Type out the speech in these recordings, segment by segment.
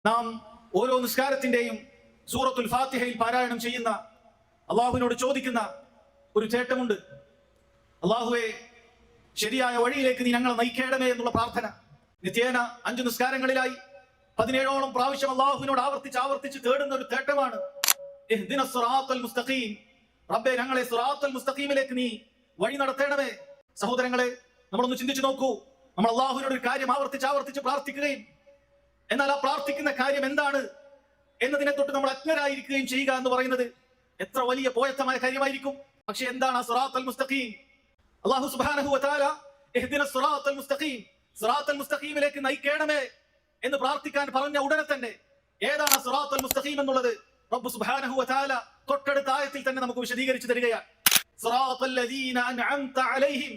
നാം ഓരോ നിസ്കാരത്തിന്റെയും സൂറത്തുൽ ഫാത്തിഹയിൽ പാരായണം ചെയ്യുന്ന അള്ളാഹുവിനോട് ചോദിക്കുന്ന ഒരു തേട്ടമുണ്ട്. അള്ളാഹുവെ, ശരിയായ വഴിയിലേക്ക് നീ ഞങ്ങളെ നയിക്കേണമേ എന്നുള്ള പ്രാർത്ഥന നിത്യേന 5 നിസ്കാരങ്ങളിലായി 17ഓളം പ്രാവശ്യം അള്ളാഹുവിനോട് ആവർത്തിച്ച് തേടുന്ന ഒരു തേട്ടമാണ്. ഇഹ്ദിനസ് സിറാത്തൽ മുസ്തഖീം, റബ്ബേ ഞങ്ങളെ സിറാത്തൽ മുസ്തഖീമിലേക്ക് നീ വഴി നടത്തേണമേ. സഹോദരങ്ങളെ, നമ്മളൊന്ന് ചിന്തിച്ചു നോക്കൂ. നമ്മൾ അള്ളാഹുവിനോട് ഒരു കാര്യം ആവർത്തിച്ച് പ്രാർത്ഥിക്കുകയും എന്നാൽ ആ പ്രാർത്ഥിക്കുന്ന കാര്യം എന്താണ് എന്നതിനെ തൊട്ട് നമ്മൾ അജ്ഞരായിരിക്കുകയും ചെയ്യുക എന്ന് പറയുന്നത് എത്ര വലിയ പോയത്തമായ കാര്യമായിരിക്കും. പക്ഷെ എന്താണ് ആ സിറാത്തൽ മുസ്തഖീം? അല്ലാഹു സുബ്ഹാനഹു വ തആല ഇഹ്ദിനസ് സിറാത്തൽ മുസ്തഖീം, സിറാത്തൽ മുസ്തഖീമിലേക്ക് നയിക്കണമേ എന്ന് പ്രാർത്ഥിക്കാൻ പറഞ്ഞ ഉടനെ തന്നെ ഏതാണ് സിറാത്തൽ മുസ്തഖീം എന്നുള്ളത് റബ്ബ് സുബ്ഹാനഹു വ തആല തൊട്ടടുത്ത ആയത്തിൽ തന്നെ നമുക്ക് വിശദീകരിച്ചു തരികയാണ്. സിറാത്തൽ ലദീന അൻഅംത അലൈഹിം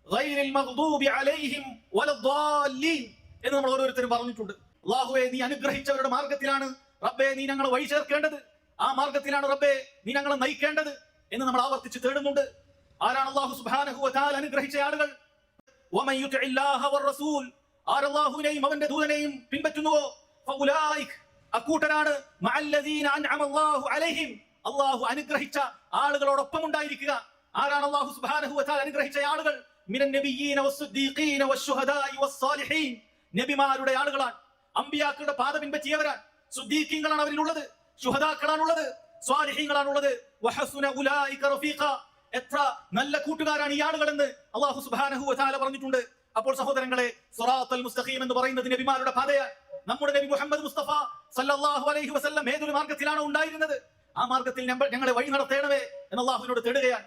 ഗൈറിൽ മഗ്ദൂബി അലൈഹിം വലദ്ദാല്ലീൻ എന്ന് നമ്മൾ ഓരോരുത്തരും പറഞ്ഞിട്ടുണ്ട്. അല്ലാഹുവേ, നീ അനുഗ്രഹിച്ചവരുടെ മാർഗത്തിലാണ് റബ്ബേ നീ ഞങ്ങളെ വഴി ചേർക്കേണ്ടത്, ആ മാർഗത്തിലാണ് റബ്ബേ നീ ഞങ്ങളെ നയിക്കേണ്ടത് എന്ന് നമ്മൾ ആവർത്തിച്ച് തേടുന്നുണ്ട്. ആരാണ് അല്ലാഹു സുബ്ഹാനഹു വ തആല അനുഗ്രഹിച്ച ആളുകൾ? വമൻ യുതിഇല്ലാഹ വറസൂൽ, ആരല്ലാഹുവിനെയും അവന്റെ ദൂതനെയും പിൻപറ്റുന്നുവോ ഫഉലൈക, അക്കൂട്ടരാണ് മഅല്ലദീന അൻഅമല്ലാഹു അലൈഹിം, അല്ലാഹു അനുഗ്രഹിച്ച ആളുകളോടൊപ്പം ഉണ്ടായിരിക്കുക. ആരാണ് അല്ലാഹു സുബ്ഹാനഹു വ തആല അനുഗ്രഹിച്ച ആളുകൾ? മിനൻ നബിയ്യീന വസ്സുദ്ദീഖീന വശുഹദാഇ വസ്സാലിഹീൻ, നബിമാരുടെ ആളുകളാണ്, അമ്പിയാക്കളുടെ പാത പിൻപറ്റിയവരാണ്. സുദ്ദീഖീങ്ങളാണ് അവരിലുള്ളത്, ശുഹദാക്കളാണുള്ളത്, സ്വാലിഹീങ്ങളാണുള്ളത്. വഹസുന ഉലൈക റഫീഖ, എത്ര നല്ല കൂട്ടുകാരാണ് ഈ ആളുകളെന്ന് അല്ലാഹു സുബ്ഹാനഹു വ തആല പറഞ്ഞിട്ടുണ്ട്. അപ്പോൾ സഹോദരങ്ങളെ, സിറാത്തൽ മുസ്തഖീം എന്ന് പറയുന്നത് നബിമാരുടെ പാതയാണ്. നമ്മുടെ നബി മുഹമ്മദ് മുസ്തഫ സല്ലല്ലാഹു അലൈഹി വസല്ലം ഏതൊരു മാർഗത്തിലാണോ ഉണ്ടായിരുന്നത് ആ മാർഗത്തിൽ ഞങ്ങളെ വഴി നടത്തേണമേ എന്ന് അല്ലാഹുവിനോട് തേടുകയാണ്.